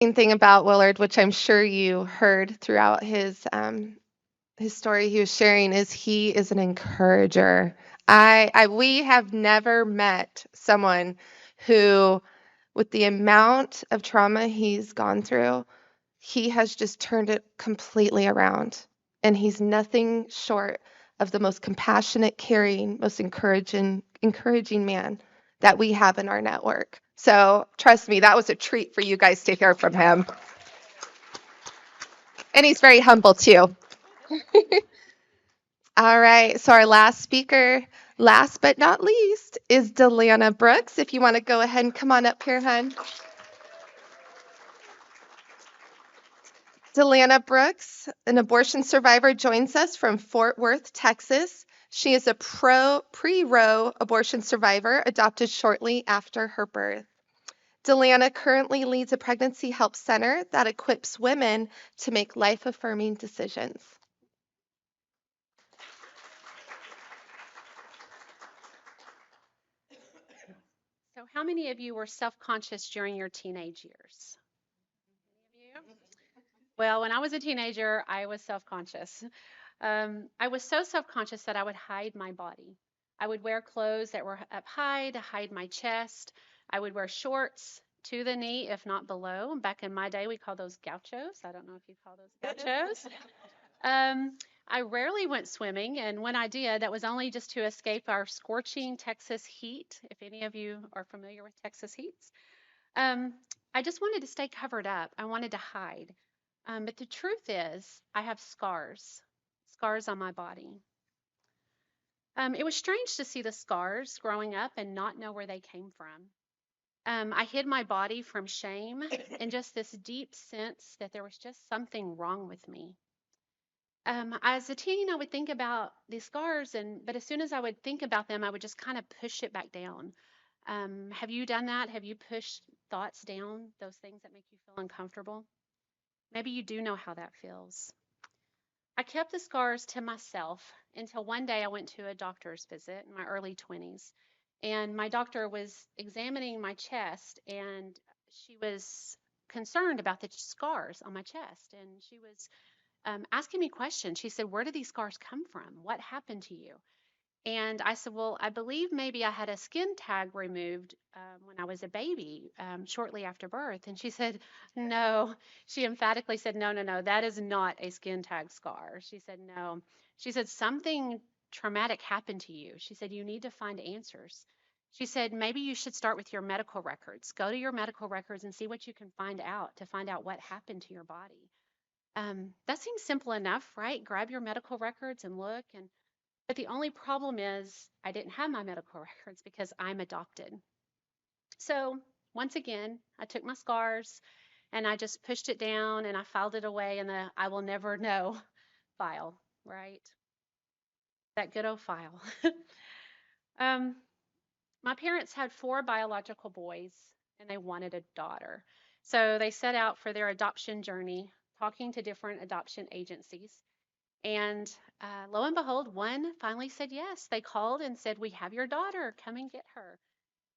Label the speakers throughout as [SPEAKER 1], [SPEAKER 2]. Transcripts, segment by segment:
[SPEAKER 1] Main thing about Willard, which I'm sure you heard throughout his story he was sharing, is he is an encourager. We have never met someone who, with the amount of trauma he's gone through, he has just turned it completely around. And he's nothing short of the most compassionate, caring, most encouraging man that we have in our network. So trust me, that was a treat for you guys to hear from him. And he's very humble too. All right. So our last speaker, last but not least, is Delana Brooks. If you want to go ahead and come on up here, hon. Delana Brooks, an abortion survivor, joins us from Fort Worth, Texas. She is a pre-Roe abortion survivor, adopted shortly after her birth. Delana currently leads a pregnancy help center that equips women to make life-affirming decisions.
[SPEAKER 2] So how many of you were self-conscious during your teenage years? Any of you? Well, when I was a teenager, I was self-conscious. I was so self-conscious that I would hide my body. I would wear clothes that were up high to hide my chest. I would wear shorts to the knee, if not below. Back in my day, we called those gauchos. I don't know if you call those gauchos. Um, I rarely went swimming, and when I did, that was only just to escape our scorching Texas heat, if any of you are familiar with Texas heats. Um, I just wanted to stay covered up. I wanted to hide. But the truth is, I have scars on my body. It was strange to see the scars growing up and not know where they came from. I hid my body from shame and just this deep sense that there was just something wrong with me. As a teen, I would think about these scars, but as soon as I would think about them, I would just kind of push it back down. Have you done that? Have you pushed thoughts down, those things that make you feel uncomfortable? Maybe you do know how that feels. I kept the scars to myself until one day I went to a doctor's visit in my early 20s. And my doctor was examining my chest, and she was concerned about the scars on my chest. And she was asking me questions. She said, "Where do these scars come from? What happened to you?" And I said, "Well, I believe maybe I had a skin tag removed when I was a baby, shortly after birth." And she said, "No." She emphatically said, "No, no, no, that is not a skin tag scar." She said, "No." She said, "Something traumatic happened to you." She said, "You need to find answers." She said, "Maybe you should start with your medical records. Go to your medical records and see what you can find out to find out what happened to your body." That seems simple enough, right? Grab your medical records and look. But the only problem is I didn't have my medical records because I'm adopted. So once again, I took my scars and I just pushed it down and I filed it away in the I will never know file, right? That good old file. um, my parents had four biological boys and they wanted a daughter. So they set out for their adoption journey, talking to different adoption agencies. And lo and behold, one finally said yes. They called and said, "We have your daughter. Come and get her."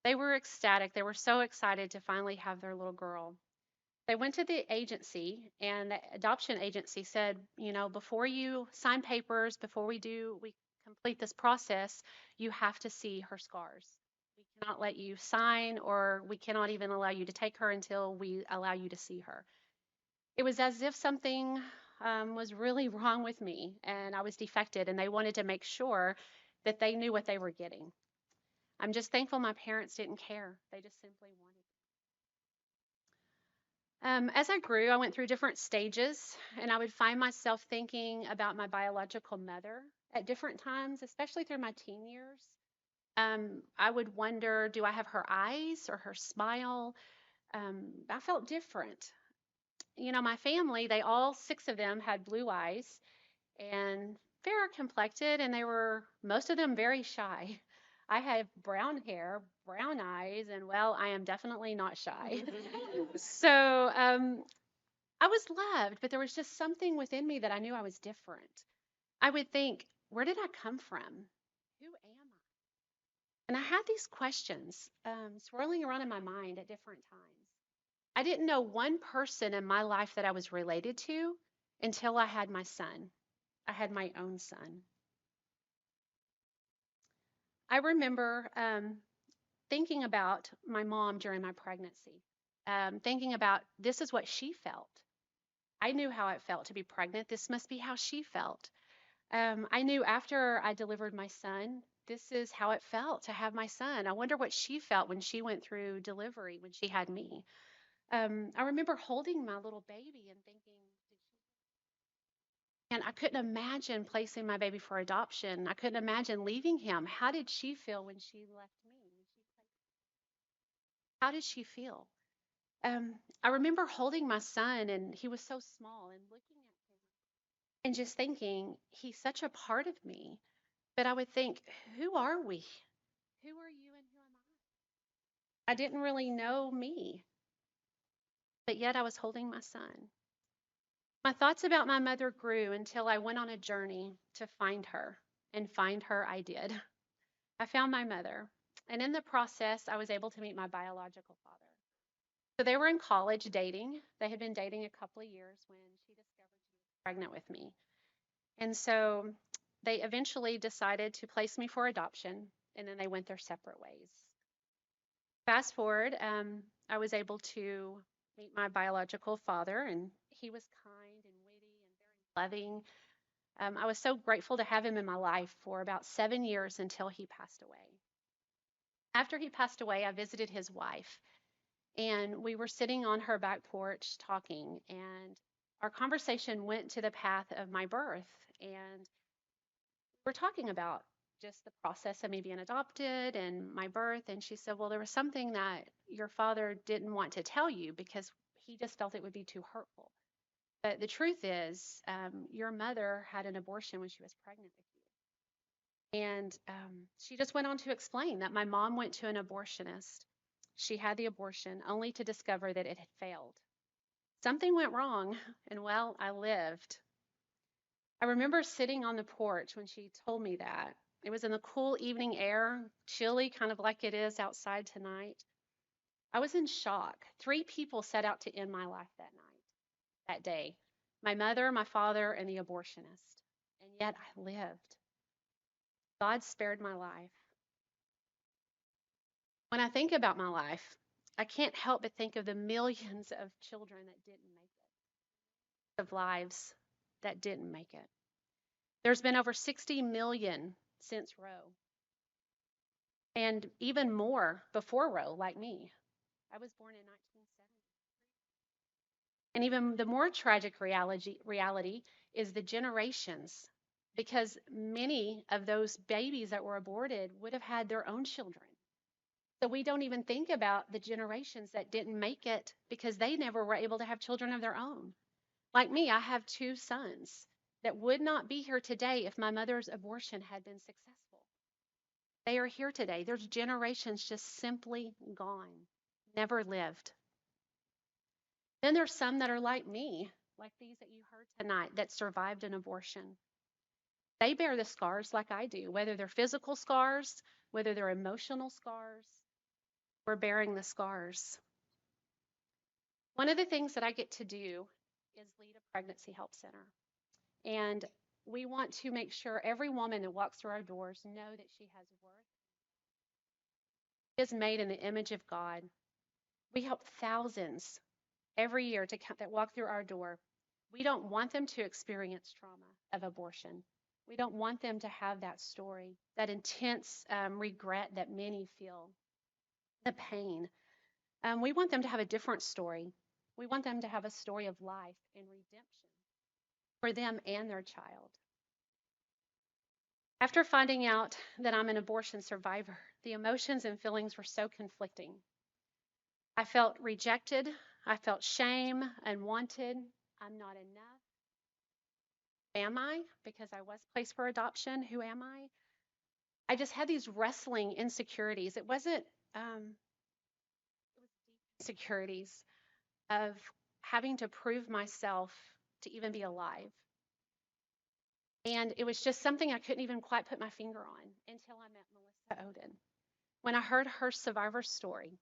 [SPEAKER 2] They were ecstatic. They were so excited to finally have their little girl. They went to the agency, and the adoption agency said, "Before you sign papers, before we complete this process, you have to see her scars. We cannot let you sign, or we cannot even allow you to take her until we allow you to see her." It was as if something was really wrong with me and I was defected, and they wanted to make sure that they knew what they were getting. I'm just thankful my parents didn't care. They just simply wanted. As I grew, I went through different stages, and I would find myself thinking about my biological mother at different times, especially through my teen years. I would wonder, do I have her eyes or her smile? I felt different. My family, they all six of them had blue eyes and fair complected, and they were most of them very shy. I have brown hair, brown eyes, and well, I am definitely not shy. So I was loved, but there was just something within me that I knew I was different. I would think, where did I come from? Who am I? And I had these questions swirling around in my mind at different times. I didn't know one person in my life that I was related to until I had my son. I had my own son. I remember thinking about my mom during my pregnancy, thinking about this is what she felt. I knew how it felt to be pregnant. This must be how she felt. I knew after I delivered my son, this is how it felt to have my son. I wonder what she felt when she went through delivery, when she had me. I remember holding my little baby and thinking, and I couldn't imagine placing my baby for adoption. I couldn't imagine leaving him. How did she feel when she left me? How did she feel? I remember holding my son, and he was so small, and looking at him and just thinking, he's such a part of me. But I would think, who are we? Who are you and who am I? I didn't really know me, but yet I was holding my son. My thoughts about my mother grew until I went on a journey to find her, and find her I did. I found my mother, and in the process, I was able to meet my biological father. So they were in college dating. They had been dating a couple of years when she discovered she was pregnant with me. And so they eventually decided to place me for adoption, and then they went their separate ways. Fast forward, I was able to meet my biological father, and he was kind and witty and very loving. I was so grateful to have him in my life for about 7 years until he passed away. After he passed away, I visited his wife, and we were sitting on her back porch talking, and our conversation went to the path of my birth. And we're talking about just the process of me being adopted and my birth. And she said, well, there was something that your father didn't want to tell you because he just felt it would be too hurtful. But the truth is, your mother had an abortion when she was pregnant with you. And she just went on to explain that my mom went to an abortionist. She had the abortion only to discover that it had failed. Something went wrong, and well, I lived. I remember sitting on the porch when she told me that. It was in the cool evening air, chilly, kind of like it is outside tonight. I was in shock. Three people set out to end my life that night, that day: my mother, my father, and the abortionist. And yet I lived. God spared my life. When I think about my life, I can't help but think of the millions of children that didn't make it, of lives that didn't make it. There's been over 60 million since Roe, and even more before Roe, like me. I was born in 1970. And even the more tragic reality is the generations, because many of those babies that were aborted would have had their own children. So we don't even think about the generations that didn't make it because they never were able to have children of their own. Like me, I have two sons that would not be here today if my mother's abortion had been successful. They are here today. There's generations just simply gone, never lived. Then there's some that are like me, like these that you heard tonight, that survived an abortion. They bear the scars like I do, whether they're physical scars, whether they're emotional scars. We're bearing the scars. One of the things that I get to do is lead a pregnancy help center. And we want to make sure every woman that walks through our doors know that she has worth. She is made in the image of God. We help thousands every year that walk through our door. We don't want them to experience trauma of abortion. We don't want them to have that story, that intense regret that many feel, the pain. We want them to have a different story. We want them to have a story of life and redemption for them and their child. After finding out that I'm an abortion survivor, the emotions and feelings were so conflicting. I felt rejected. I felt shame, unwanted. I'm not enough. Am I? Because I was placed for adoption. Who am I? I just had these wrestling insecurities. It was deep insecurities of having to prove myself to even be alive. And it was just something I couldn't even quite put my finger on until I met Melissa Oden. When I heard her survivor story,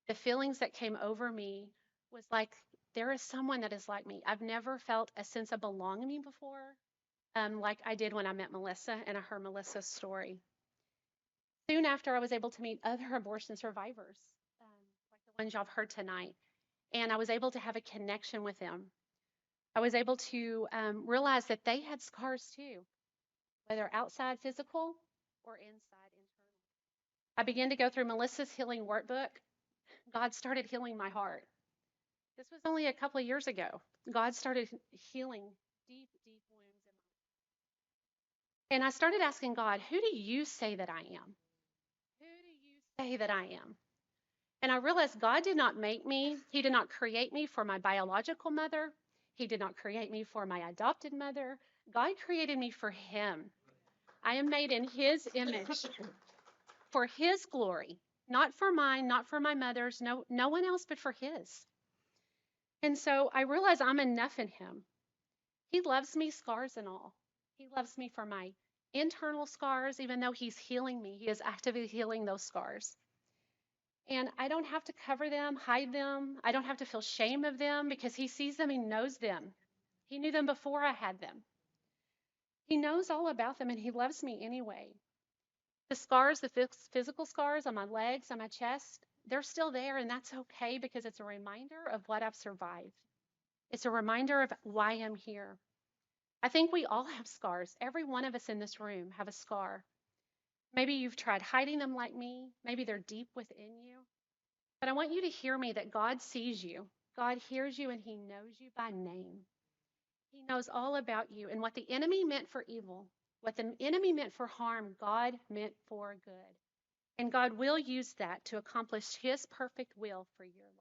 [SPEAKER 2] the feelings that came over me was like, there is someone that is like me. I've never felt a sense of belonging before, like I did when I met Melissa and I heard Melissa's story. Soon after, I was able to meet other abortion survivors, like the ones y'all have heard tonight, and I was able to have a connection with them. I was able to realize that they had scars too, whether outside physical or inside internal. I began to go through Melissa's healing workbook. God started healing my heart. This was only a couple of years ago. God started healing deep, deep wounds in my life. And I started asking God, who do you say that I am? Who do you say that I am? And I realized God did not make me. He did not create me for my biological mother. He did not create me for my adopted mother. God created me for Him. I am made in His image for His glory, not for mine, not for my mother's, no one else but for His. And so I realize I'm enough in Him. He loves me, scars and all. He loves me for my internal scars, even though He's healing me. He is actively healing those scars. And I don't have to cover them, hide them. I don't have to feel shame of them because He sees them, He knows them. He knew them before I had them. He knows all about them and He loves me anyway. The scars, the physical scars on my legs, on my chest, they're still there, and that's okay because it's a reminder of what I've survived. It's a reminder of why I'm here. I think we all have scars. Every one of us in this room have a scar. Maybe you've tried hiding them like me. Maybe they're deep within you. But I want you to hear me that God sees you. God hears you and He knows you by name. He knows all about you. And what the enemy meant for evil, what the enemy meant for harm, God meant for good. And God will use that to accomplish His perfect will for your life.